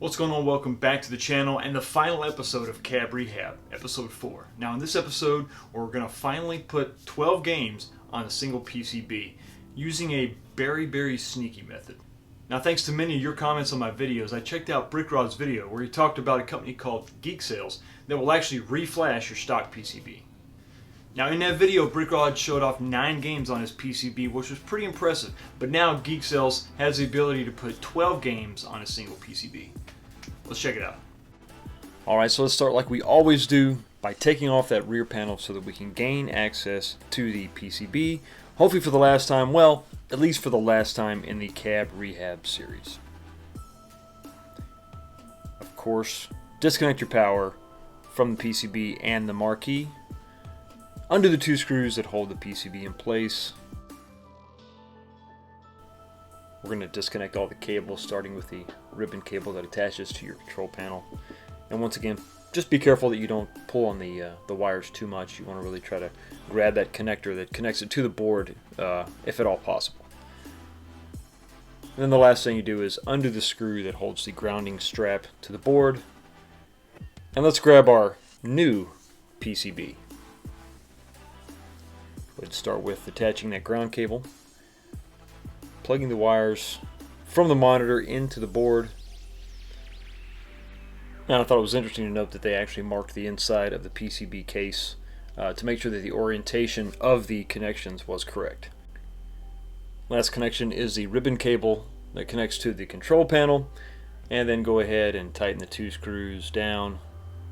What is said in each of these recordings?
What's going on? Welcome back to the channel and the final episode of Cab Rehab, episode 4. Now in this episode, we're going to finally put 12 games on a single PCB using a very sneaky method. Now thanks to many of your comments on my videos, I checked out Brickrod's video where he talked about a company called Geek Sales that will actually reflash your stock PCB. Now in that video, Brickrod showed off 9 games on his PCB, which was pretty impressive, but now Geek Sales has the ability to put 12 games on a single PCB. Let's check it out. Alright, so let's start like we always do by taking off that rear panel so that we can gain access to the PCB, hopefully for the last time, well, at least for the last time in the Cab Rehab series. Of course, disconnect your power from the PCB and the marquee. Undo the 2 screws that hold the PCB in place. We're going to disconnect all the cables, starting with the ribbon cable that attaches to your control panel. And once again, just be careful that you don't pull on the wires too much. You want to really try to grab that connector that connects it to the board, if at all possible. And then the last thing you do is undo the screw that holds the grounding strap to the board. And let's grab our new PCB. Let's start with attaching that ground cable, plugging the wires from the monitor into the board. Now I thought it was interesting to note that they actually marked the inside of the PCB case to make sure that the orientation of the connections was correct. Last connection is the ribbon cable that connects to the control panel, and then go ahead and tighten the 2 screws down,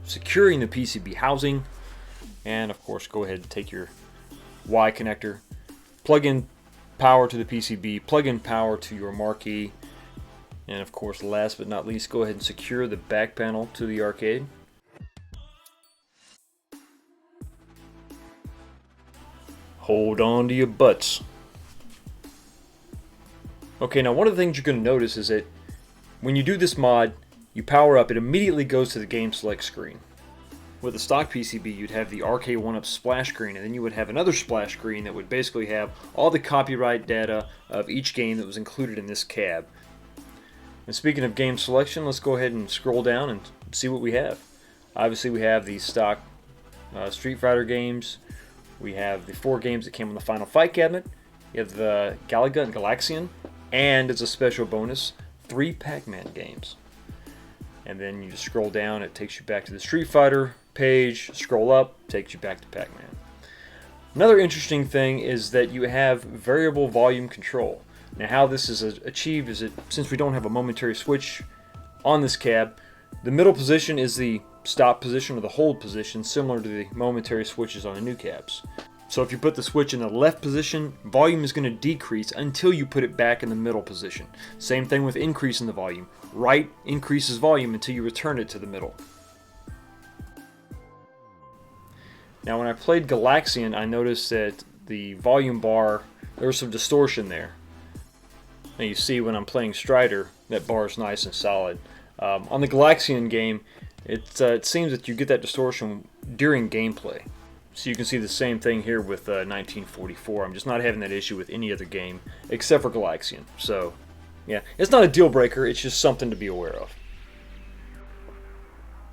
securing the PCB housing, and of course go ahead and take your Y connector, plug in power to the PCB, plug in power to your marquee, and of course last but not least, go ahead and secure the back panel to the arcade. Hold on to your butts. Okay, now one of the things you're going to notice is that when you do this mod, you power up, it immediately goes to the game select screen. With a stock PCB, you'd have the Arcade1up splash screen, and then you would have another splash screen that would basically have all the copyright data of each game that was included in this cab. And speaking of game selection, let's go ahead and scroll down and see what we have. Obviously we have the stock Street Fighter games, we have the 4 games that came on the Final Fight cabinet, you have the Galaga and Galaxian, and as a special bonus, 3 Pac-Man games. And then you just scroll down, it takes you back to the Street Fighter page, scroll up, takes you back to Pac-Man. Another interesting thing is that you have variable volume control. Now how this is achieved is that since we don't have a momentary switch on this cab, the middle position is the stop position or the hold position, similar to the momentary switches on the new cabs. So if you put the switch in the left position, volume is going to decrease until you put it back in the middle position. Same thing with increasing the volume. Right increases volume until you return it to the middle. Now when I played Galaxian, I noticed that the volume bar, there was some distortion there. Now you see when I'm playing Strider, that bar is nice and solid. On the Galaxian game, it seems that you get that distortion during gameplay. So you can see the same thing here with 1944. I'm just not having that issue with any other game except for Galaxian. So yeah, it's not a deal breaker, it's just something to be aware of.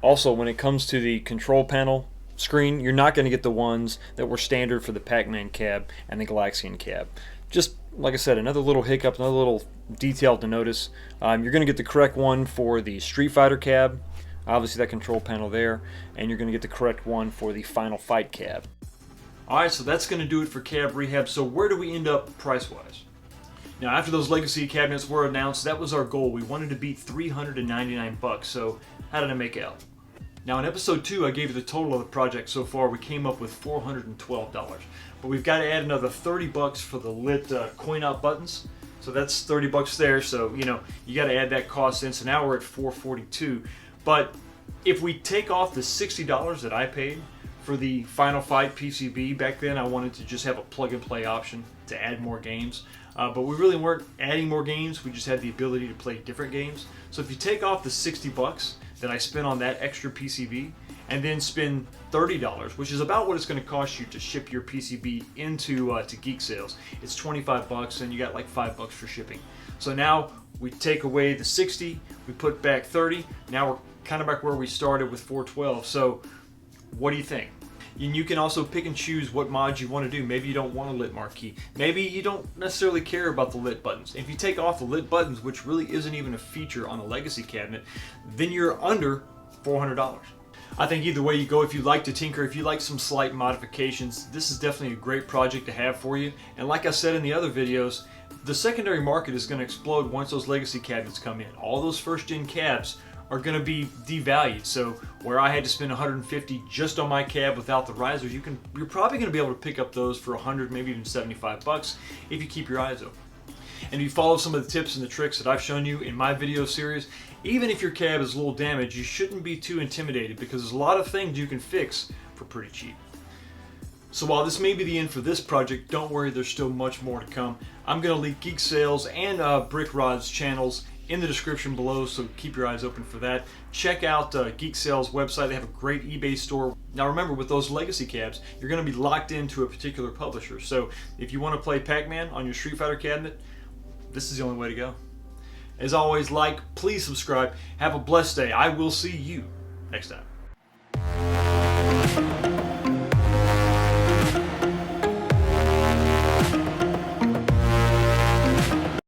Also, when it comes to the control panel screen, you're not going to get the ones that were standard for the Pac-Man cab and the Galaxian cab. Just like I said, another little hiccup, another little detail to notice. You're going to get the correct one for the Street Fighter cab, obviously that control panel there, and you're going to get the correct one for the Final Fight cab. Alright, so that's going to do it for Cab Rehab. So where do we end up price-wise? Now after those legacy cabinets were announced, that was our goal. We wanted to beat $399, so how did I make out? Now in episode 2 I gave you the total of the project so far. We came up with $412, but we've got to add another $30 for the lit coin-op buttons. So that's $30 there, so you know, you got to add that cost in, so now we're at $442. But if we take off the $60 that I paid for the Final Fight PCB, back then I wanted to just have a plug-and-play option to add more games. But we really weren't adding more games, we just had the ability to play different games. So if you take off the $60 that I spent on that extra PCB, and then spend $30, which is about what it's going to cost you to ship your PCB into to Geek Sales. It's 25 bucks, and you got like 5 bucks for shipping. So now we take away the 60, we put back 30. Now we're kind of back where we started with 412. So what do you think? And you can also pick and choose what mods you want to do. Maybe you don't want a lit marquee. Maybe you don't necessarily care about the lit buttons. If you take off the lit buttons, which really isn't even a feature on a legacy cabinet, then you're under $400. I think either way you go, if you like to tinker, if you like some slight modifications, this is definitely a great project to have for you. And like I said in the other videos, the secondary market is going to explode once those legacy cabinets come in. All those first-gen cabs are going to be devalued. So where I had to spend $150 just on my cab without the risers, you're probably going to be able to pick up those for $100, maybe even 75 bucks if you keep your eyes open. And if you follow some of the tips and the tricks that I've shown you in my video series, even if your cab is a little damaged, you shouldn't be too intimidated, because there's a lot of things you can fix for pretty cheap. So while this may be the end for this project, don't worry, there's still much more to come. I'm going to link Geek Sales and Brick Rod's channels in the description below, so keep your eyes open for that. Check out Geek Sales website. They have a great eBay store. Now remember, with those legacy cabs, you're going to be locked into a particular publisher. So if you want to play Pac-Man on your Street Fighter cabinet, this is the only way to go. As always, please subscribe. Have a blessed day. I will see you next time.